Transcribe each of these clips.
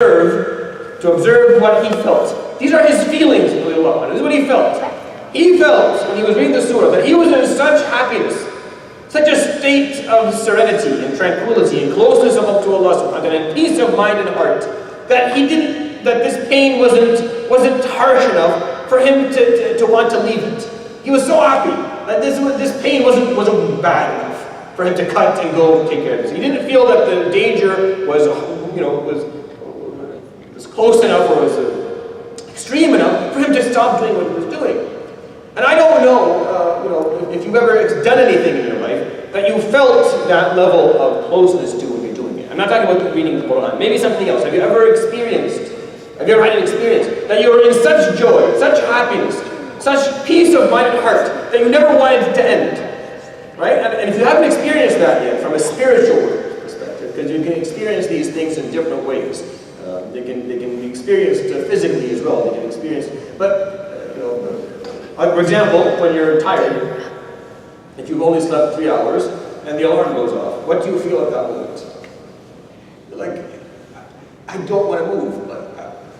to observe what he felt. These are his feelings, this is what he felt. He felt, when he was reading the surah, that he was in such happiness, such a state of serenity and tranquility and closeness to Allah subhanahu wa ta'ala, and peace of mind and heart, that this pain wasn't harsh enough for him to want to leave it. He was so happy that this pain wasn't bad enough for him to cut and go take care of this. He didn't feel that the danger was close enough or was extreme enough for him to stop doing what he was doing. And I don't know, if you've ever done anything in your life that you felt that level of closeness to when you're doing it. I'm not talking about reading the Quran. Maybe something else. Have you ever had an experience that you were in such joy, such happiness, such peace of mind and heart that you never wanted it to end? Right? And if you haven't experienced that yet from a spiritual perspective, because you can experience these things in different ways. They can be experienced physically as well. They can experience, for example, when you're tired, if you've only slept 3 hours and the alarm goes off, what do you feel at that moment? You're like, I don't want to move.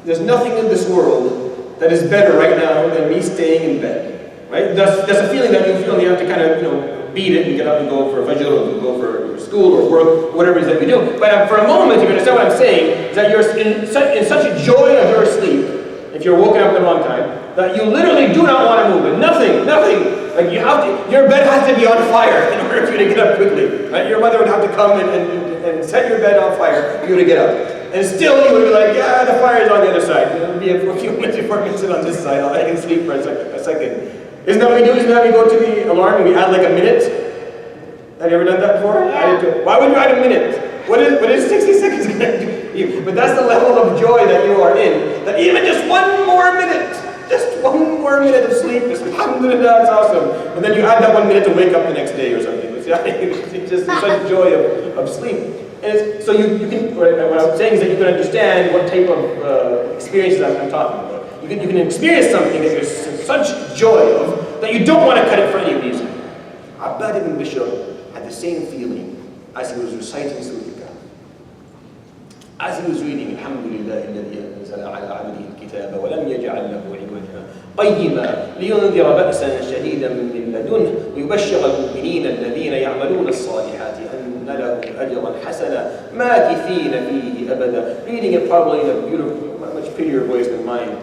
There's nothing in this world that is better right now than me staying in bed. Right? That's a feeling that you feel, and you have to kind of beat it and get up and go for fajr or go for school or work, whatever it is that we do. But for a moment, if you understand what I'm saying, is that you're in such a joy of your sleep, if you're woken up at the wrong time, that you literally do not want to move. And nothing. Like your bed has to be on fire in order for you to get up quickly. Right? Your mother would have to come and set your bed on fire for you to get up. And still you would be like, yeah, the fire is on the other side. It'll be a few minutes before I can sit on this side. I can sleep for a second. Isn't that what we do? Isn't that we go to the alarm and we add like a minute? Have you ever done that before? Yeah. Why would you add a minute? What is 60 seconds going to do for you? But that's the level of joy that you are in. That even just one more minute of sleep, alhamdulillah, it's awesome. And then you add that 1 minute to wake up the next day or something. It's just such joy of sleep. And so you can, what I'm saying is that you can understand what type of experiences I'm talking about. You can experience something that you're such joy of that you don't want to cut it for any reason. Abbad ibn Bishr had the same feeling as he was reciting Surah Al-Kahf. As he was reading, Alhamdulillah, الذي أنزل على عبده الكتاب ولم يجعل له عوجا قيما لينذر بأسا شديدا من لدنه ويبشر المؤمنين الذين يعملون الصالحات أن لهم أجرا حسنا ماكثين فيه أبدا. Reading it probably in a beautiful, much prettier voice than mine,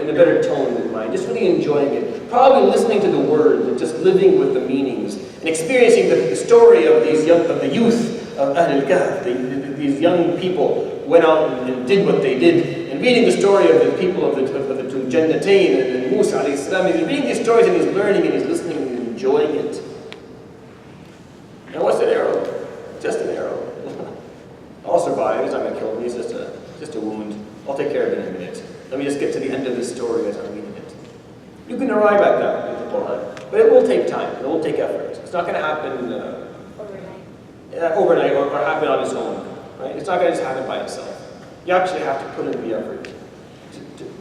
in a better tone than mine, just really enjoying it. Probably listening to the words and just living with the meanings and experiencing the story of the youth of Ahl al-Kahf. These young people went out and did what they did, and reading the story of the people of the two Jannatain and Musa alayhi salam. He's reading these stories and he's learning and he's listening and he's enjoying it. And what's an arrow? Just an arrow. I'll survive. He's not going to kill me. It's just a wound. I'll take care of it in a minute. Let me just get to the end of this story as I'm reading it. You can arrive at that with the Quran, but it will take time. It will take effort. It's not going to happen overnight or happen on its own. Right? It's not going to just happen by itself. You actually have to put in the effort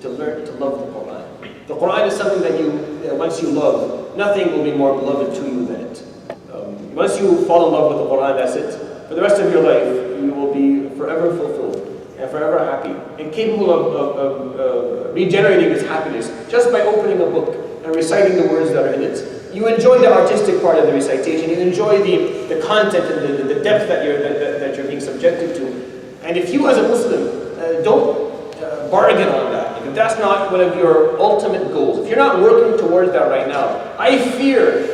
to learn to love the Quran. The Quran is something that once you love, nothing will be more beloved to you than it. Once you fall in love with the Quran, that's it. For the rest of your life, you will be forever fulfilled and forever happy and capable of regenerating this happiness just by opening a book and reciting the words that are in it. You enjoy the artistic part of the recitation. You enjoy the content and the depth that you're being subjected to. And if you as a Muslim don't bargain on that, if that's not one of your ultimate goals, if you're not working towards that right now, I fear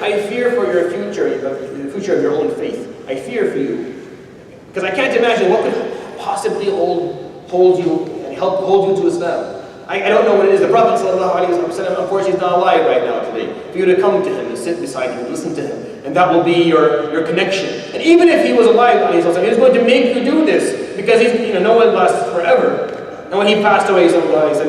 for your future, the future of your own faith. I fear for you. Because I can't imagine what could possibly hold you and help hold you to Islam. I don't know what it is. The Prophet ﷺ, unfortunately, is not alive right now today. For you to come to him and sit beside him and listen to him, and that will be your connection. And even if he was alive, he's going to make you do this because no one lasts forever. And when he passed away, he said,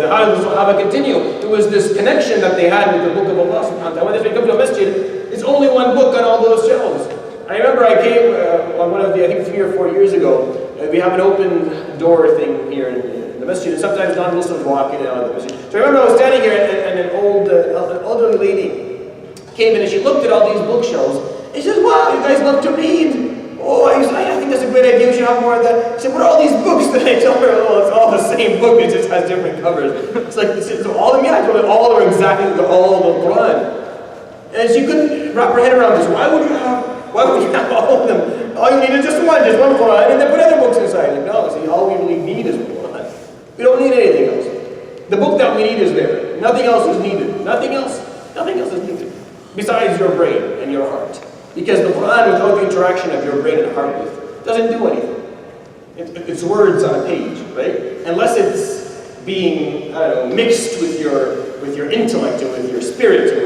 how did the Sahaba continue? There was this connection that they had with the book of Allah subhanahu wa ta'ala. When they come to a masjid, it's only one book on all those shelves. I remember I came on one of I think 3 or 4 years ago. We have an open door thing here in the masjid, and sometimes non-Muslims walk in and out of the masjid. So I remember I was standing here, and an elderly lady came in, and she looked at all these bookshelves, and she said, wow, you guys love to read. Oh, I think that's a great idea, we should have more of that. She said, what are all these books that I tell her? Oh, it's all the same book, it just has different covers. It's like, so all of them, yeah, I told her all are exactly all of the Quran. And she couldn't wrap her head around this. Why would you have all of them? All you need is just one Quran, and then put other books inside. Like, no, see, all we really need is Quran. We don't need anything else. The book that we need is there. Nothing else is needed. Nothing else is needed. Besides your brain and your heart. Because the Quran, without the interaction of your brain and heart with, doesn't do anything. It's words on a page, right? Unless it's being, I don't know, mixed with your intellect and with your spirit and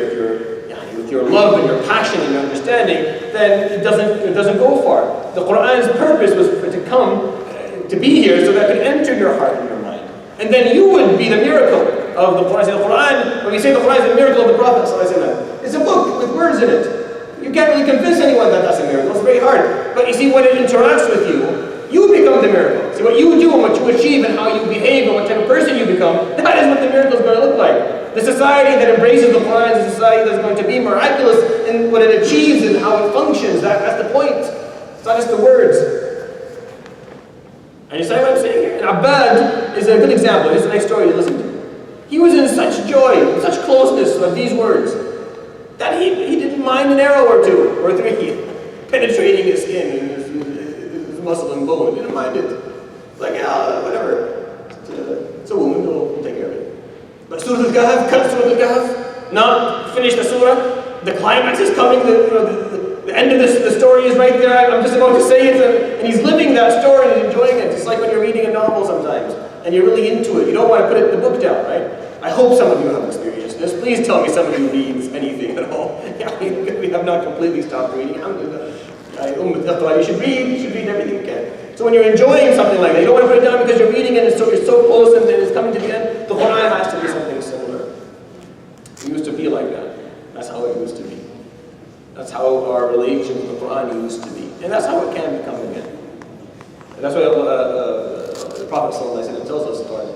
with your love and your passion and your understanding, then it doesn't go far. The Quran's purpose was for it to come, to be here, so that it could enter your heart and your mind. And then you would be the miracle of the Quran. The Quran, when we say the Quran is a miracle of the Prophet, it's a book with words in it. You can't really convince anyone that that's a miracle. It's very hard. But you see, when it interacts with you, you become the miracle. See, what you do and what you achieve and how you behave and what type of person you become, that is what the miracle is going to look like. The society that embraces the Quran is a society that's going to be miraculous in what it achieves and how it functions. That's the point. It's not just the words. And you say what I'm saying here? And Abbad is a good example. Here's the next story you listen to. He was in such joy, such closeness of these words, that he didn't mind an arrow or two, or three, penetrating his skin and his muscle and bone. He didn't mind it. Like, yeah, whatever. It's a woman, we'll take care of it. But Surah Al-Kahf, cut Surah Al-Kahf, not finish the surah, the climax is coming, the end of the story is right there, I'm just about to say it, and he's living that story and enjoying it, just like when you're reading a novel sometimes, and you're really into it. You don't want to put the book down, right? I hope some of you have experienced this. Please tell me some of you reads anything at all. We have not completely stopped reading. You should read everything you can. So when you're enjoying something like that, you don't want to put it down because you're reading it and you're so close and then it's coming to the end. The Quran has to be something similar. It used to be like that. That's how it used to be. That's how our relationship with the Quran used to be. And that's how it can become again. And that's what the Prophet ﷺ tells us about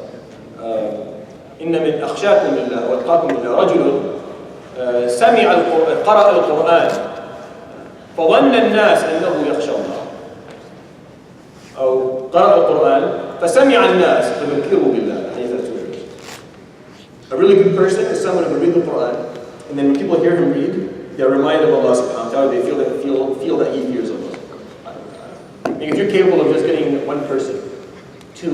إن من أخشاكم لله واتقاكم لله رجل قرأ القرآن فظن الناس أنه يخشى الله أو قرأ القرآن فسمع الناس فذكروا بالله. A really good person is someone who reads the Quran, and then when people hear him read, they're reminded of Allah subhanahu wa ta'ala. They feel that he fears Allah. And if you're capable of just getting one person to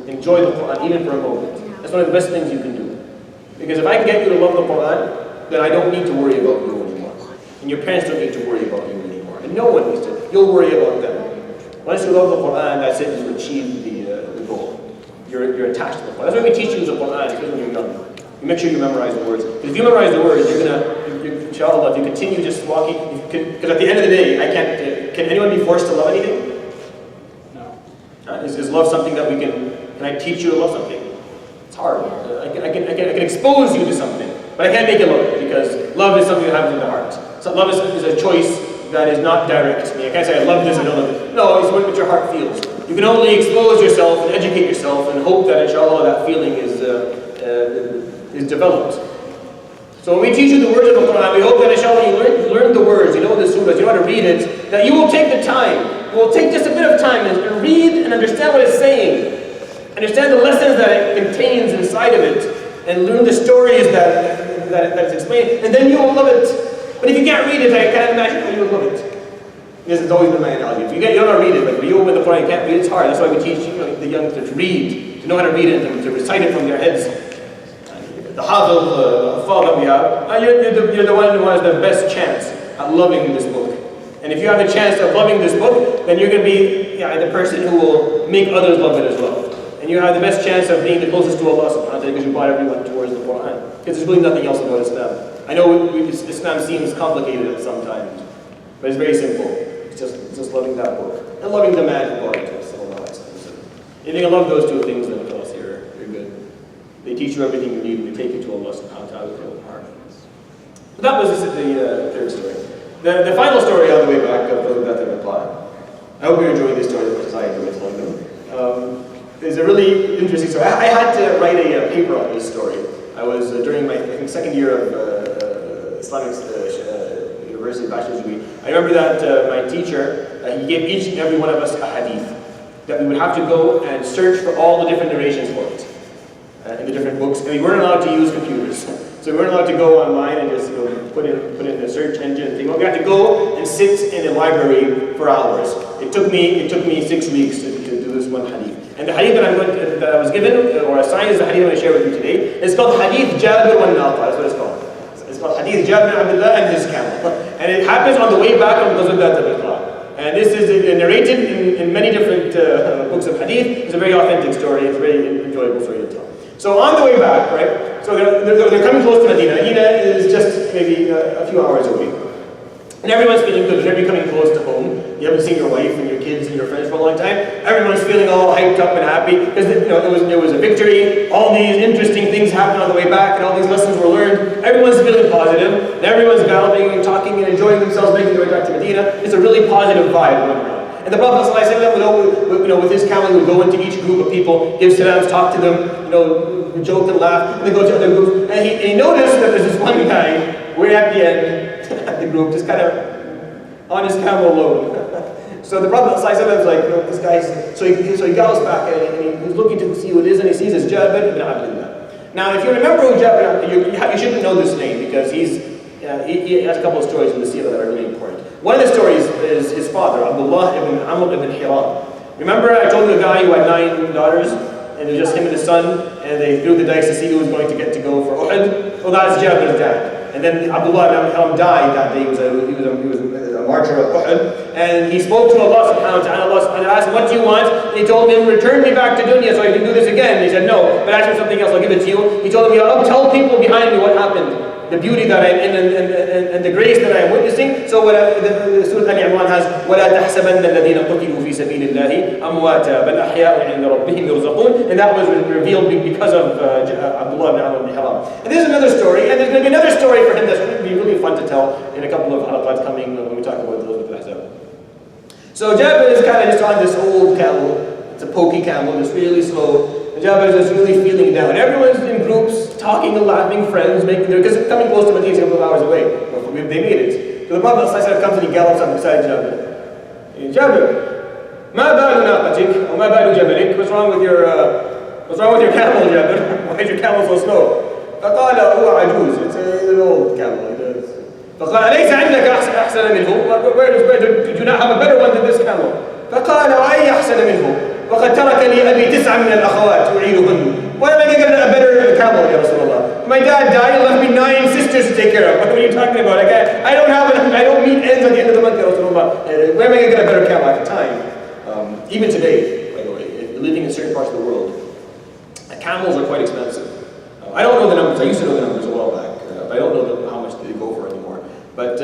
enjoy the Quran even for a moment, that's one of the best things you can do. Because if I can get you to love the Quran, then I don't need to worry about you anymore. And your parents don't need to worry about you anymore. And no one needs to. You'll worry about them. Once you love the Quran, that's it. You achieve the goal. You're attached to the Quran. That's why we teach you the Quran, especially when you're young. You make sure you memorize the words. Because if you memorize the words, inshallah, if you continue just walking, because at the end of the day, can anyone be forced to love anything? No. Is love something that we can I teach you to love something? It's hard. I can expose you to something, but I can't make you love it, because love is something that happens in the heart. So love is a choice that is not direct to me. I can't say I love this, I don't love it. No, it's what your heart feels. You can only expose yourself and educate yourself and hope that inshallah that feeling is developed. So when we teach you the words of the Quran, we hope that inshallah you learn the words, you know the surahs, you know how to read it, that you will take the time, you will take just a bit of time and read and understand what it's saying, understand the lessons that it contains inside of it, and learn the stories that it's explained, and then you will love it. But if you can't read it, I can't imagine how you will love it. This has always been my analogy. If you don't know how to read it, but when you open the Quran, you can't read it, it's hard. That's why we teach the youngsters to read, to know how to read it, and to recite it from their heads. The Hafiz, the that we have, you're the one who has the best chance at loving this book. And if you have a chance of loving this book, then you're going to be the person who will make others love it as well. And you have the best chance of being the closest to Allah subhanahu wa ta'ala, because you brought everyone towards the Quran. Because there's really nothing else about Islam. I know Islam seems complicated at some times, but it's very simple. It's just loving that book. And loving the man who brought it to us. If you can love those two things, then you're good. They teach you everything you need, and they take you to Allah subhanahu wa ta'ala with your own heart. So that was the third story. The final story on the way back of the Beth and Reply. I hope you're enjoying this story as much as I enjoy telling them. It's a really interesting story. I had to write a paper on this story. I was during my second year of Islamic University bachelor's degree. I remember that my teacher he gave each and every one of us a hadith that we would have to go and search for all the different narrations for it in the different books. And we weren't allowed to use computers. So we weren't allowed to go online and just put in a search engine and thing. We had to go and sit in a library for hours. It took me 6 weeks to do this one hadith. And the hadith that I was given or assigned is the hadith I'm going to share with you today. It's called Hadith Jabir wa Naqa. That's what it's called. It's called Hadith Jabir Abdullah and his camel. And it happens on the way back on Ghazwat al-Iqra. And this is narrated in many different books of hadith. It's a very authentic story. It's a very enjoyable story to tell. So on the way back, right, so they're coming close to Medina. Medina is just maybe a few hours away. And everyone's feeling good. They're becoming close to home. You haven't seen your wife and your kids and your friends for a long time. Everyone's feeling all hyped up and happy because it was a victory. All these interesting things happened on the way back, and all these lessons were learned. Everyone's feeling positive. And everyone's galloping and talking and enjoying themselves, making their way back to Medina. It's a really positive vibe going around. And the Prophet ﷺ, with his camel, would go into each group of people, give salams, talk to them, joke and laugh, and then go to other groups. And he noticed that there's this one guy way at the end of the group, just kind of on his camel alone. So the Prophet ﷺ was like, this guy. So he goes back and he's looking to see who it is, and he sees it's Jabir ibn Abdullah. Now, if you remember who Jabir, you shouldn't know this name because he has a couple of stories in the Sira that are really important. One of the stories is his father, Abdullah ibn Amr ibn Hira. Remember I told you a guy who had 9 daughters, and it was just him and his son, and they threw the dice to see who was going to get to go for Uhud? Well, that's Jabir's dad. And then Abdullah ibn Hiram died that day. He was a martyr of Uhud. And he spoke to Allah subhanahu wa ta'ala. Allah subhanahu wa ta'ala asked, what do you want? And he told him, return me back to dunya so I can do this again. And he said, no, but ask me something else, I'll give it to you. He told him, Ya Rab, tell people behind me what happened. The beauty that I'm in and the grace that I'm witnessing. So Surah Al-Imran has وَلَا تَحْسَبَنَّ الَّذِينَ قُتِلُوا فِي سَبِيلِ اللَّهِ أَمْوَاتًا بَلْ أَحْيَاءٌ عِنْدَ رَبِّهِمْ يُرْزَقُونَ. And that was revealed because of Abdullah ibn Amr ibn Hiram. And there's another story, and there's going to be another story for him that's going to be really fun to tell in a couple of halaqat coming when we talk about those with Ahzab. So Jabir is kind of just on this old camel. It's a pokey camel, it's really slow. Jabir is just really feeling down. Everyone's in groups, talking and laughing, friends, because it's coming close to Medina, a couple of hours away. They made it. So the Prophet ﷺ comes and he gallops up beside Jabir. Jabir, ma balu naqatik, or ma balu jabarik? What's wrong with your camel, Jabir? Why is your camel so slow? فقال هو عجوز. It's an old camel. فقال أليس عندك أحسن منه? Did you not have a better one than this camel? فقال وأي أحسن منه? وقد ترك لي أبي 9 من الأخوات أعينهن. Why am I going to get a better camel, Ya Rasulullah? My dad died and left me 9 sisters to take care of. What are you talking about? I don't meet ends at the end of the month, Ya Rasulullah. Where am I going to get a better camel at the time? Even today, by the way, if you're living in certain parts of the world, camels are quite expensive. I don't know the numbers. I used to know the numbers a while back. But I don't know how much they go for anymore. But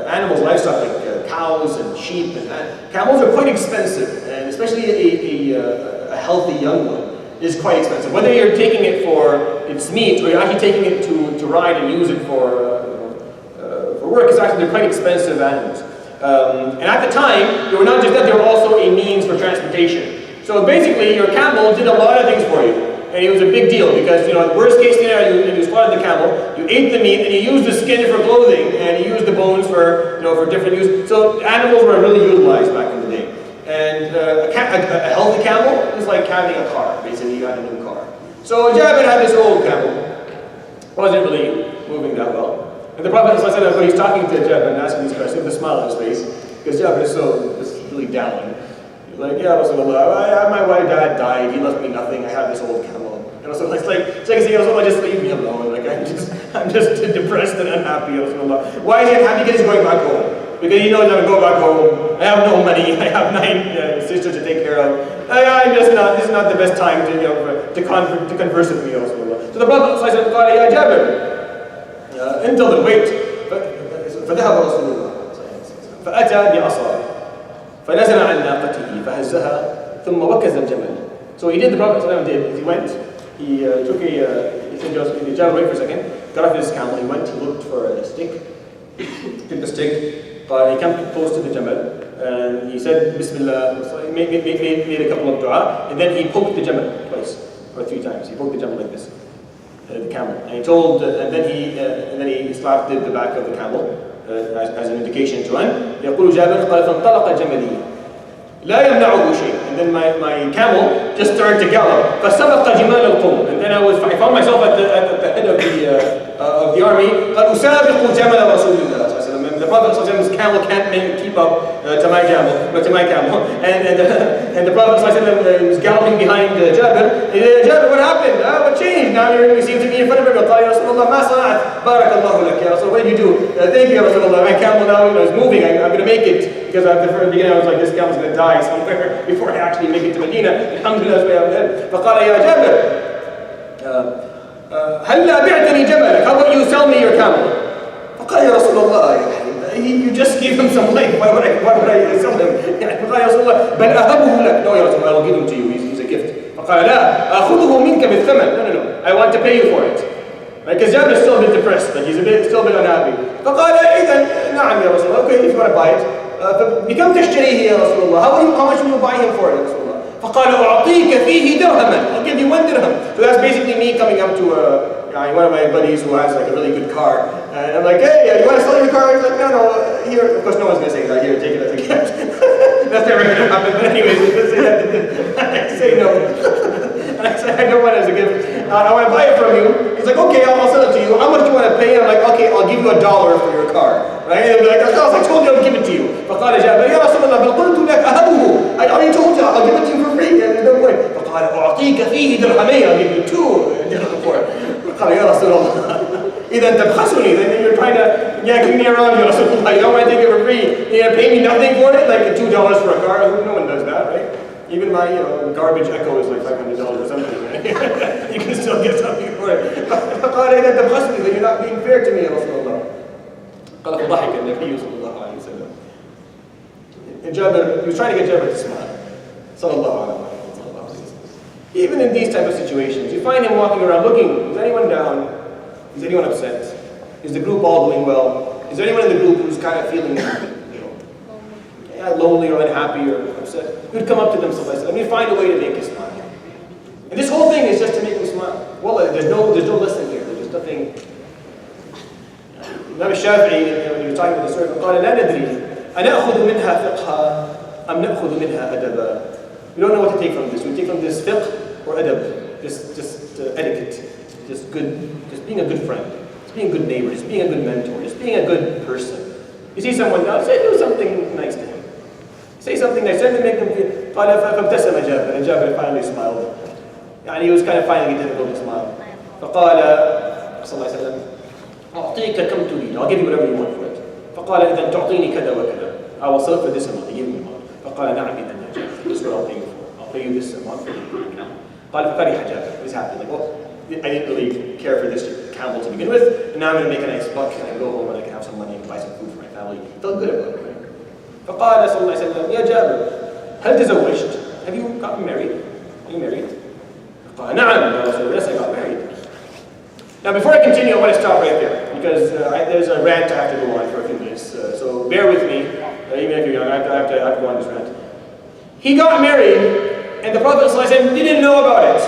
animals, livestock like cows and sheep, and camels are quite expensive, and especially a healthy young one is quite expensive. Whether you're taking it for its meat or you're actually taking it to ride and use it for work, they're quite expensive animals. And at the time, they were not just that; they were also a means for transportation. So basically, your camel did a lot of things for you. And it was a big deal because, worst case scenario, you slaughtered the camel, you ate the meat, and you used the skin for clothing, and you used the bones for different use. So animals were really utilized back in the day. And a healthy camel is like having a car. Basically, you got a new car. So Jabir had this old camel. Wasn't really moving that well. And the Prophet ﷺ, when he's talking to Jabir and asking these questions, with a smile on his face, because Jabir is just really down. Like, Ya Rasulullah, my dad died, he left me nothing, I have this old camel. And so it's like saying, Ya Rasulullah, just leave me alone. Like, I'm just depressed and unhappy, Ya Rasulullah. Why is he unhappy? Because he's going back home. Because he knows I'm going to go back home. I have no money, I have 9 sisters to take care of. This is not the best time to converse with me, Ya Rasulullah. So the Prophet said, Ya Jabir, until wait. فذهب رسول الله فأتى بعصا فنزل عن ناقته فهزها ثم وكز الجمل. So he did the Prophet did. He went, he took he said, Jabir, wait for a second, got off his camel, he went, he looked for a stick, took the stick, but he came close to the Jamal, and he said, Bismillah, so he made a couple of dua, and then he poked the Jamal twice, or 3 times. He poked the Jamal like this, the camel, and he told, and then he slapped the back of the camel, as an indication to one. يقول جابر قال فانطلق جملي لا يمنعه شيء. And then my camel just started to gallop. فسبق جمال القوم. And then I found myself at the head of the army. قال أسابق جمل رسول الله. The Prophet ﷺ's camel can't keep up to my camel. And the Prophet ﷺ was galloping behind Jabir. Jabir, what happened? What changed? Now you seem to be in front of everyone. قال يا رسول الله ما صنعت بارك الله لك يا رسول. What did you do? Thank you يا رسول الله. My camel now is moving. I'm going to make it. Because at the very beginning I was like, this camel's going to die somewhere before I actually make it to Medina. Alhamdulillah, that's way I'm dead. فقال يا جابر هلا بعتني جبلك. How about you sell me your camel? فقال يا رسول الله you just gave him some life. Why would I sell him? فقال يا رسول الله بل أهبه لك. No, يا رسول الله, I will give him to you. He's a gift. فقال لا أخذه منك بالثمن. No. I want to pay you for it. Right? Because Jabir is still a bit depressed. Like he's still a bit unhappy. فقال إذا نعم يا رسول الله. Okay, if you want to buy it. بكم تشتريه يا رسول الله? How much will you buy him for it, يا رسول الله? فقال أعطيك فيه درهما. I'll give you 1 dirham. So that's basically me coming up to one of my buddies who has like a really good car. And I'm like, hey, you want to sell your car? He's like, no, here. Of course, no one's going to say that. Here, take it as a gift. That's never going to happen. But anyways, he's going to say that. I say no. And I say, I don't want it as a gift. I want to buy it from you. He's like, okay, I'll sell it to you. How much do you want to pay? I'm like, okay, I'll give you $1 for your car. Right? And they'll be like, I told you I'll give it to you. فقال جابر يا رسول الله بل قلت لك أهبه. I already told you I'll give it to you for free. And no point. فقال أعطيك فيه درهمين. I'll give you 2 dirham for it. فقال يا رسول الله إذا تبخسني. Then you're trying to give me around, يا رسول الله. You don't want to take it for free. You're going to pay me nothing for it? Like $2 for a car? No one does that, right? Even my garbage Echo is like $500 or something, right? You can still get something for it. فقال إذا تبخسني. Then you're not being fair to me, يا رسول الله. قال فضحك النبي صلى الله عليه وسلم. And Jabir, he was trying to get Jabir to smile. صلى الله عليه وسلم. Even in these type of situations, you find him walking around looking, is anyone down? Is anyone upset? Is the group all doing well? Is there anyone in the group who's kind of feeling, lonely or unhappy or upset? He would come up to them, and find a way to make you smile. And this whole thing is just to make them smile. Well, there's no lesson here. There's just nothing. Imam Shafi'i, when he was talking about the story, قال لا ندري أنأخذ منها فقها أم نأخذ منها أدبا. We don't know what to take from this. We take from this fiqh or adab, just etiquette, just being a good friend, just being a good neighbor, just being a good mentor, just being a good person. You see someone now, do something nice to him. Say something nice, try to make them feel. قال فابتسم جابر, and Jabir finally smiled. يعني he was kind of finding it difficult to smile. فقال صلى الله عليه وسلم أعطيك كم تريد. I'll give you whatever you want for it. فقال إذا تعطيني كذا وكذا. I will sell it for this amount. Give me amount. فقال نعم إذا يا جابر. This is what I'll pay you for. I'll pay you this amount for the camel. قال ففرح جابر. He was happy. Like, well, I didn't really care for this camel to begin with, and now I'm going to make a nice buck and I can go home and I can have some money and buy some food for my family. He felt good about it. Right? فقال صلى الله عليه وسلم يا جابر هل تزوجت? Have you gotten married? Are you married? قال نعم يا رسول الله. Yes, I got married. Now before I continue, I want to stop right there because there's a rant I have to go on for a few minutes. So bear with me, even if you're young, I have to go on this rant. He got married, and the Prophet ﷺ didn't know about it.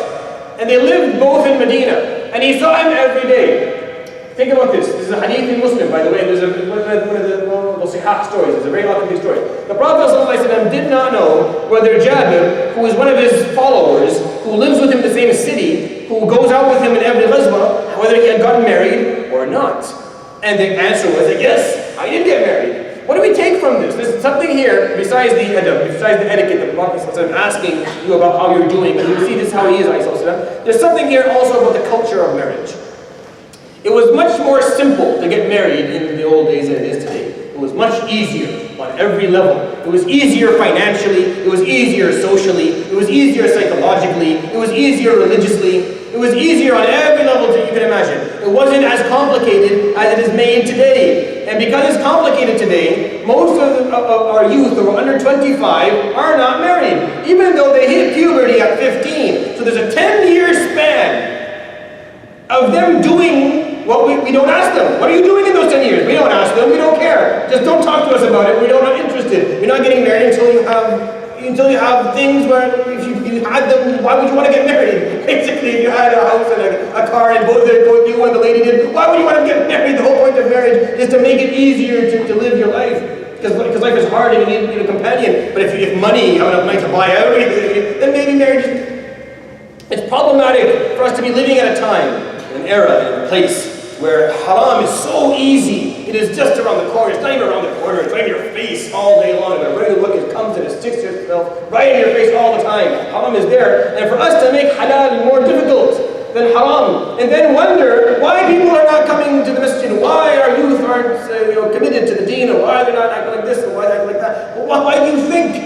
And they lived both in Medina, and he saw him every day. Think about this. This is a hadith in Muslim, by the way. There's one of the Sihah stories. It's a very authentic story. The Prophet ﷺ did not know whether Jabir, who is one of his followers, who lives with him in the same city, who goes out with him in every ghazwa, whether he had gotten married or not. And the answer was that yes, I did get married. What do we take from this? There's something here besides the adab, besides the etiquette that the Prophet ﷺ asking you about how you're doing. And you see this is how he is, ﷺ. There's something here also about the culture of marriage. It was much more simple to get married in the old days than it is today. It was much easier on every level. It was easier financially, it was easier socially, it was easier psychologically, it was easier religiously, it was easier on every level that you can imagine. It wasn't as complicated as it is made today. And because it's complicated today, most of our youth who are under 25 are not married, even though they hit puberty at 15. So there's a 10-year span of them doing what we don't ask them. What are you doing in those 10 years? We don't ask them, we don't care. Just don't talk to us about it, we're not interested. You're not getting married until you have things where if you had them, why would you want to get married? Basically, if you had a house and a a car and both you and the lady did. Why would you want to get married? The whole point of marriage is to make it easier to live your life. Because life is hard and you need a companion. But if money, you have enough money to buy everything, then maybe marriage it's problematic for us to be living at a time, an era, and a place where haram is so easy. It is just around the corner. It's not even around the corner. It's right in your face all day long. And every look it comes and it sticks to itself right in your face all the time. Haram is there. And for us to make halal more difficult than haram, and then wonder why people are not coming to the masjid, why our youth aren't committed to the deen, or why they're not acting like this, or why they're acting like that. Well, why do you think?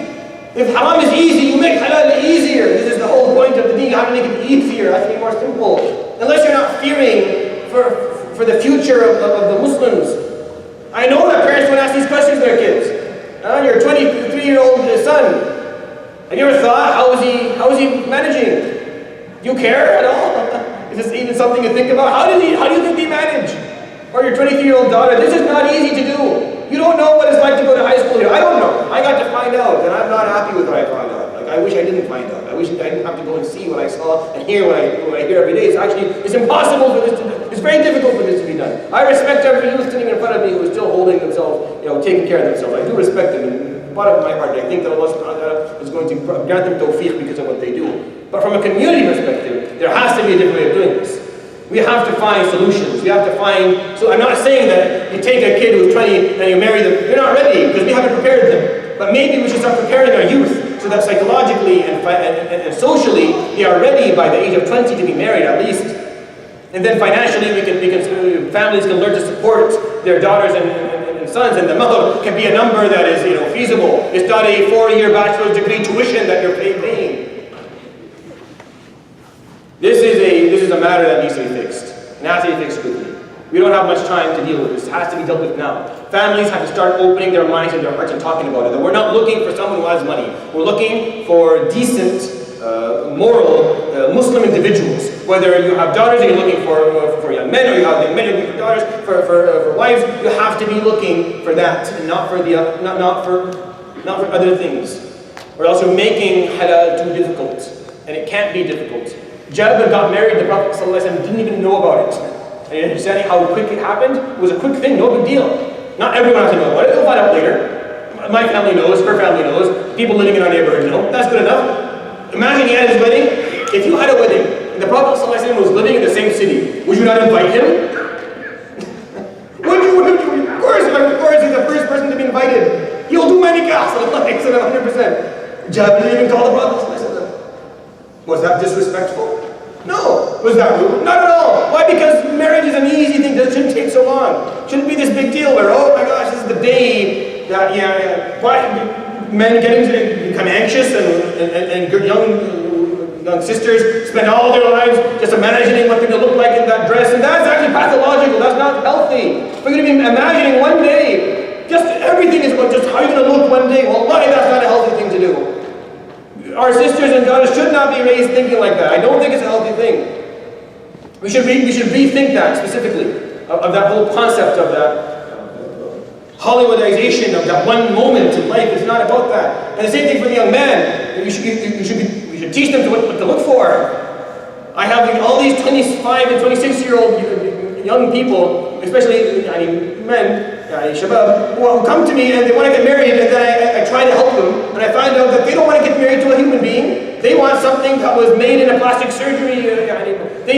If haram is easy, you make halal easier. This is the whole point of the deen. You have to make it easier. It has to be more simple. Unless you're not fearing for the future of the Muslims. I know that parents don't ask these questions to their kids. Your 23-year-old son, have you ever thought, how is he managing? Do you care at all? Is this even something to think about? How do you think they manage? Or your 23-year-old daughter, this is not easy to do. You don't know what it's like to go to high school here. I don't know. I got to find out, and I'm not happy with what I found out. Like, I wish I didn't find out. I wish I didn't have to go and see what I saw and hear what I hear every day. It's impossible for this to do. It's very difficult for this to be done. I respect every youth sitting in front of me who is still holding themselves, taking care of themselves. I do respect them in the bottom of my heart. I think that Allah subhanahu wa ta'ala is going to grant them tawfiq because of what they do. But from a community perspective, there has to be a different way of doing this. We have to find solutions. We have to find. So I'm not saying that you take a kid who's 20 and you marry them. You're not ready because we haven't prepared them. But maybe we should start preparing our youth so that psychologically and socially they are ready by the age of 20 to be married at least. And then financially, families can learn to support their daughters and sons, and the mahr can be a number that is feasible. It's not a 4-year bachelor's degree tuition that you're paying. This is a matter that needs to be fixed. It has to be fixed quickly. We don't have much time to deal with this. It has to be dealt with now. Families have to start opening their minds and their hearts and talking about it. And we're not looking for someone who has money. We're looking for decent, moral Muslim individuals. Whether you have daughters and you're looking for young men, or you have young men looking for daughters, for wives, you have to be looking for that, and not for other things. Or else you're making halal too difficult, and it can't be difficult. Jabir got married, the Prophet ﷺ didn't even know about it. And you're understanding how quick it happened? It was a quick thing, no big deal. Not everyone has to know about it, they'll find out later. My family knows, her family knows, people living in our neighborhood know. That's good enough. Imagine he had his wedding. If you had a wedding, and the Prophet ﷺ was living in the same city, would you not invite him? Would you? Of course, he's the first person to be invited. He'll do my nikah, so 100%. Jabir didn't even call the Prophet ﷺ. Was that disrespectful? No. Was that rude? Not at all. Why? Because marriage is an easy thing that shouldn't take so long. Shouldn't be this big deal where, oh my gosh, this is the day that, why men getting to become anxious and young sisters spend all their lives just imagining what they're going to look like in that dress. And that's actually pathological. That's not healthy. We're going to be imagining one day, just everything is about just how you're going to look one day. Well, why? That's not a healthy thing to do. Our sisters and daughters should not be raised thinking like that. I don't think it's a healthy thing. We should rethink that specifically, of that whole concept of that Hollywoodization of that one moment in life. It's not about that. And the same thing for the young man. We should teach them what to look for. I have all these 25 and 26-year-old young people, especially men, shabab, who come to me and they want to get married, and then I try to help them, and I find out that they don't want to get married to a human being. They want something that was made in a plastic surgery,